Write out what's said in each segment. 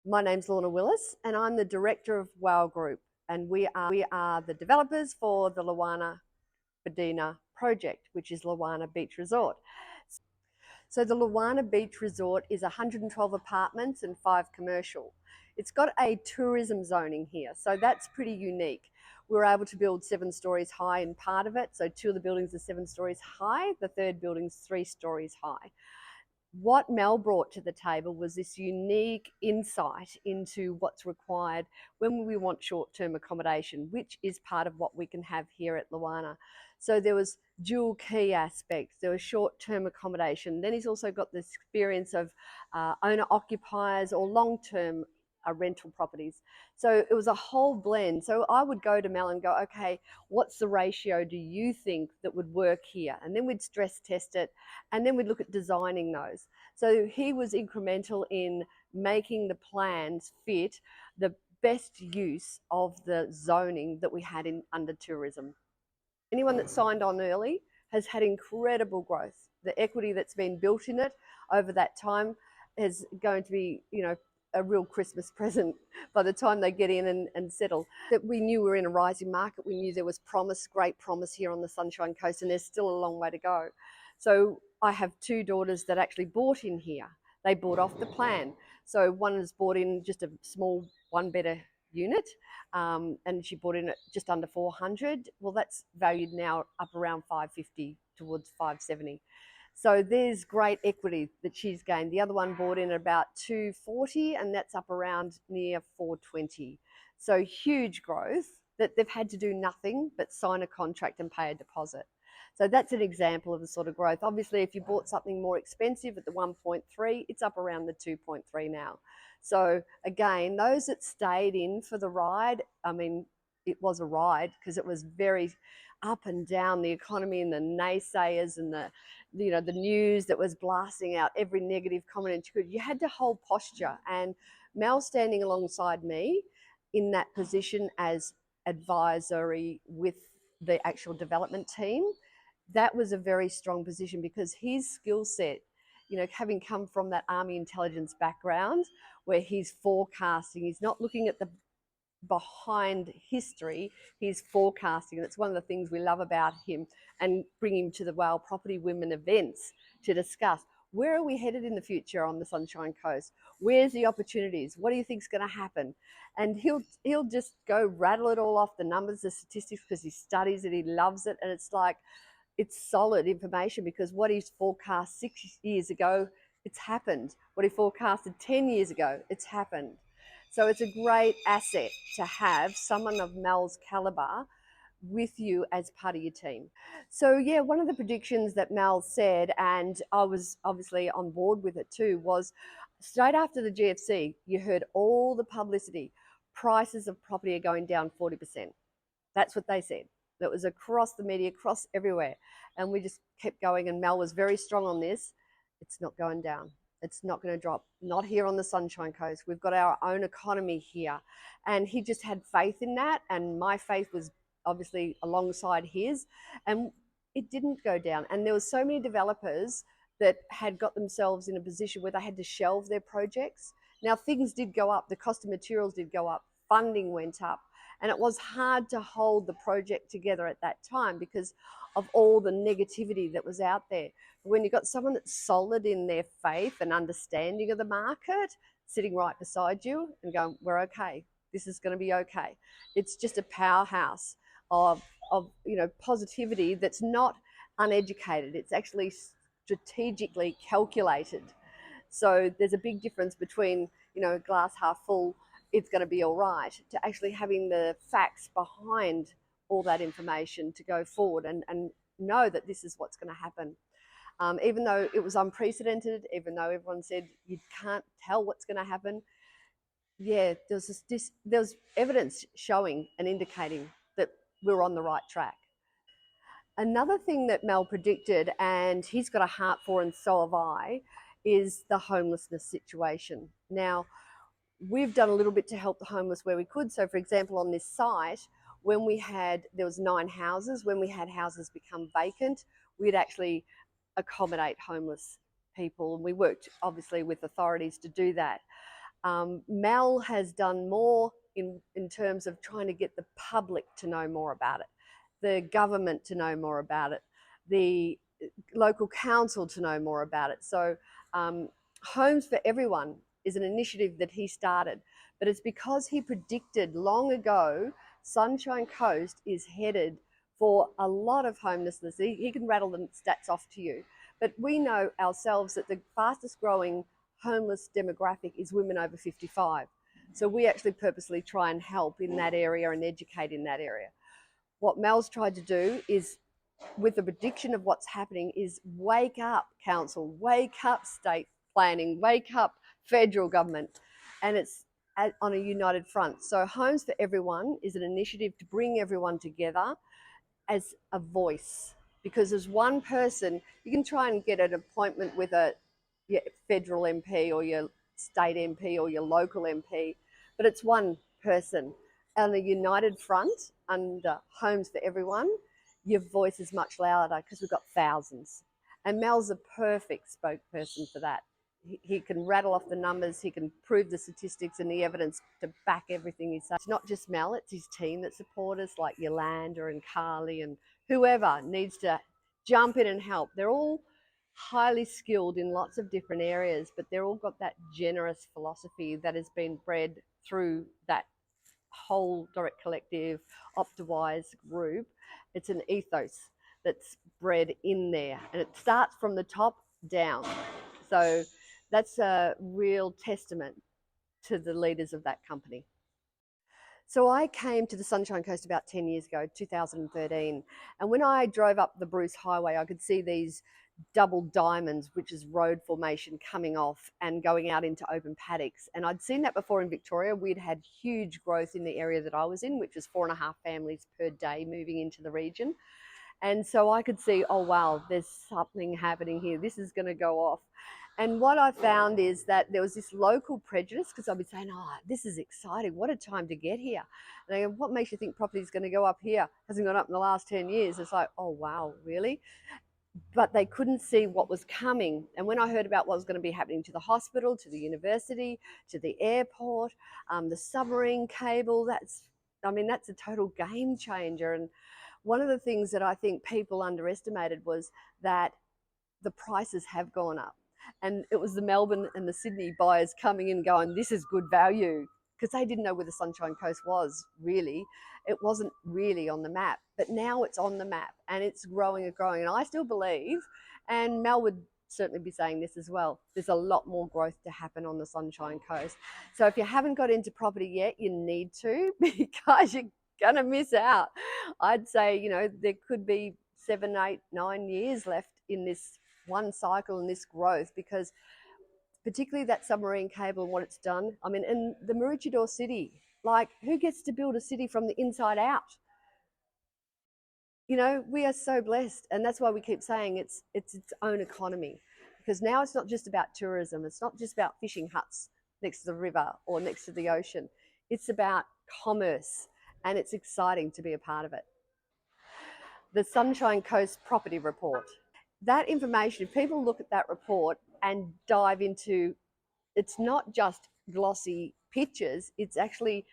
My name's Lorna Willis and I'm the director of WOW Group, and we are the developers for the Luana Bedina project, which is Luana Beach Resort. So the Luana Beach Resort is 112 apartments and 5 commercial. It's got a tourism zoning here, so that's pretty unique. We were able to build 7 stories high in part of it, so 2 of the buildings are 7 stories high, the third building's 3 stories high. What Mel brought to the table was this unique insight into what's required when we want short-term accommodation, which is part of what we can have here at Luana. So there was dual key aspects, there was short-term accommodation. Then he's also got the experience of owner-occupiers or long-term rental properties. So it was a whole blend. So I would go to Mel and go, okay, what's the ratio do you think that would work here? And then we'd stress test it, and then we'd look at designing those. So he was incremental in making the plans fit the best use of the zoning that we had in under tourism. Anyone that signed on early has had incredible growth. The equity that's been built in it over that time is going to be, a real Christmas present by the time they get in and settle. That we knew we were in a rising market. We knew there was promise, great promise here on the Sunshine Coast, and there's still a long way to go. So I have 2 daughters that actually bought in here. They bought off the plan. So one has bought in just a small 1-bedder unit, and she bought in at just under 400. Well, that's valued now up around 550 towards 570. So there's great equity that she's gained. The other one bought in at about 240, and that's up around near 420. So huge growth that they've had to do nothing but sign a contract and pay a deposit. So that's an example of the sort of growth. Obviously, if you bought something more expensive at the 1.3, it's up around the 2.3 now. So again, those that stayed in for the ride, I mean, it was a ride because it was very up and down the economy, and the naysayers and the news that was blasting out every negative comment you could. You had to hold posture, and Mel standing alongside me in that position as advisory with the actual development team, that was a very strong position because his skill set, having come from that Army intelligence background where he's forecasting, he's not looking at the behind history, he's forecasting. And it's one of the things we love about him, and bring him to the WOW Property Women events to discuss where are we headed in the future on the Sunshine Coast? Where's the opportunities? What do you think is going to happen? And he'll just go rattle it all off, the numbers, the statistics, because he studies it, he loves it, and it's like, it's solid information because what he's forecast 6 years ago, it's happened. What he forecasted 10 years ago, it's happened. So it's a great asset to have someone of Mel's caliber with you as part of your team. So yeah, one of the predictions that Mel said, and I was obviously on board with it too, was straight after the GFC, you heard all the publicity. Prices of property are going down 40%. That's what they said. That was across the media, across everywhere. And we just kept going, and Mel was very strong on this. It's not going down. It's not going to drop. Not here on the Sunshine Coast. We've got our own economy here. And he just had faith in that, and my faith was obviously alongside his, and it didn't go down. And there were so many developers that had got themselves in a position where they had to shelve their projects. Now, things did go up. The cost of materials did go up. Funding went up. And it was hard to hold the project together at that time because of all the negativity that was out there. But when you've got someone that's solid in their faith and understanding of the market sitting right beside you and going, we're okay, this is going to be okay. It's just a powerhouse of positivity that's not uneducated. It's actually strategically calculated. So there's a big difference between, glass half full, it's going to be all right, to actually having the facts behind all that information to go forward and know that this is what's going to happen. Even though it was unprecedented, even though everyone said you can't tell what's going to happen, yeah, there's evidence showing and indicating that we're on the right track. Another thing that Mel predicted, and he's got a heart for, and so have I, is the homelessness situation. Now, we've done a little bit to help the homeless where we could. So for example, on this site, there was 9 houses. When we had houses become vacant, we'd actually accommodate homeless people. And we worked obviously with authorities to do that. Mel has done more in terms of trying to get the public to know more about it, the government to know more about it, the local council to know more about it. So Homes for Everyone is an initiative that he started, but it's because he predicted long ago Sunshine Coast is headed for a lot of homelessness. He can rattle the stats off to you, but we know ourselves that the fastest growing homeless demographic is women over 55. So we actually purposely try and help in that area and educate in that area. What Mel's tried to do is, with the prediction of what's happening, is wake up council, wake up state planning, wake up federal government, and it's on a united front. So Homes for Everyone is an initiative to bring everyone together as a voice, because as one person you can try and get an appointment with a federal MP or your state MP or your local MP, but it's one person. On a united front under Homes for Everyone, your voice is much louder because we've got thousands. And Mel's a perfect spokesperson for that. He can rattle off the numbers, he can prove the statistics and the evidence to back everything he says. It's not just Mel, it's his team that support us, like Yolanda and Carly and whoever needs to jump in and help. They're all highly skilled in lots of different areas, but they're all got that generous philosophy that has been bred through that whole Direct Collective, Optawise group. It's an ethos that's bred in there, and it starts from the top down. So that's a real testament to the leaders of that company. So I came to the Sunshine Coast about 10 years ago, 2013. And when I drove up the Bruce Highway, I could see these double diamonds, which is road formation, coming off and going out into open paddocks. And I'd seen that before in Victoria. We'd had huge growth in the area that I was in, which was 4.5 families per day moving into the region. And so I could see, oh, wow, there's something happening here. This is going to go off. And what I found is that there was this local prejudice, because I'd be saying, oh, this is exciting. What a time to get here. And I go, what makes you think property is going to go up here? Hasn't gone up in the last 10 years. It's like, oh, wow, really? But they couldn't see what was coming. And when I heard about what was going to be happening to the hospital, to the university, to the airport, the submarine cable, that's a total game changer. And one of the things that I think people underestimated was that the prices have gone up. And it was the Melbourne and the Sydney buyers coming in going, this is good value, because they didn't know where the Sunshine Coast was, really. It wasn't really on the map, but now it's on the map and it's growing and growing. And I still believe, and Mel would certainly be saying this as well, there's a lot more growth to happen on the Sunshine Coast. So if you haven't got into property yet, you need to, because you're going to miss out. I'd say, there could be 7, 8, 9 years left in this one cycle and this growth, because particularly that submarine cable and what it's done. In the Maroochydore city, like, who gets to build a city from the inside out? We are so blessed, and that's why we keep saying it's its own economy, because now it's not just about tourism. It's not just about fishing huts next to the river or next to the ocean. It's about commerce, and it's exciting to be a part of it. The Sunshine Coast Property Report. That information, if people look at that report and dive into, it's not just glossy pictures, it's actually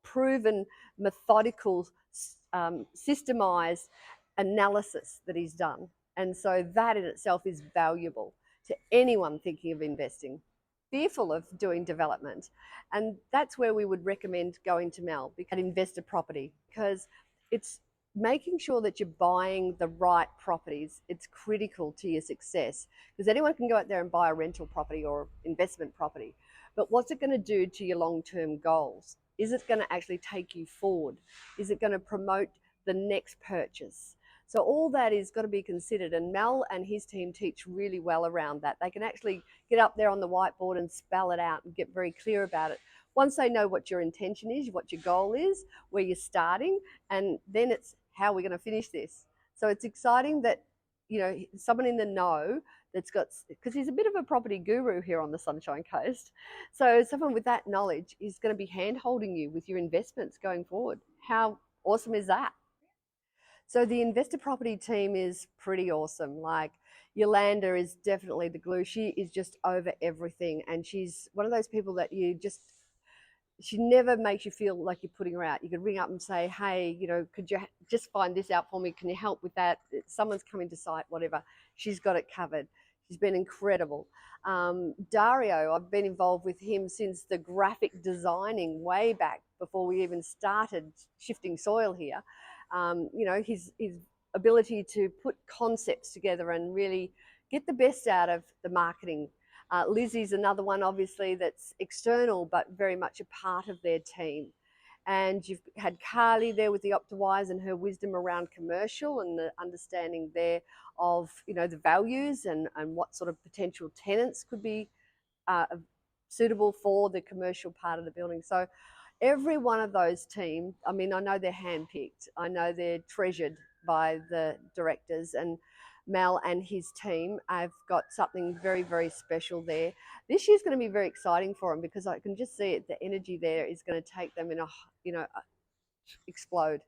proven, methodical, systemized analysis that he's done. And so that in itself is valuable to anyone thinking of investing, fearful of doing development. And that's where we would recommend going to Mel, because investor property, because it's making sure that you're buying the right properties. It's critical to your success, because anyone can go out there and buy a rental property or investment property, but what's it going to do to your long-term goals? Is it going to actually take you forward? Is it going to promote the next purchase? So all that is got to be considered, and Mel and his team teach really well around that. They can actually get up there on the whiteboard and spell it out and get very clear about it. Once they know what your intention is, what your goal is, where you're starting, and then it's how we're going to finish this. So it's exciting that, someone in the know that's got, because he's a bit of a property guru here on the Sunshine Coast. So someone with that knowledge is going to be hand-holding you with your investments going forward. How awesome is that? So the investor property team is pretty awesome. Like Yolanda is definitely the glue. She is just over everything, and she's one of those people that you just, she never makes you feel like you're putting her out. You could ring up and say, hey, you know, could you just find this out for me? Can you help with that? Someone's coming to site, whatever. She's got it covered. She's been incredible. Dario, I've been involved with him since the graphic designing way back before we even started shifting soil here. You know, his ability to put concepts together and really get the best out of the marketing. Lizzie's another one, obviously, that's external, but very much a part of their team. And you've had Carly there with the Optawise and her wisdom around commercial and the understanding there of, you know, the values and what sort of potential tenants could be suitable for the commercial part of the building. So every one of those teams, I mean, I know they're handpicked. I know they're treasured by the directors, and Mel and his team have got something very, very special there. This year's going to be very exciting for them because I can just see it. The energy there is going to take them in a, you know, explode.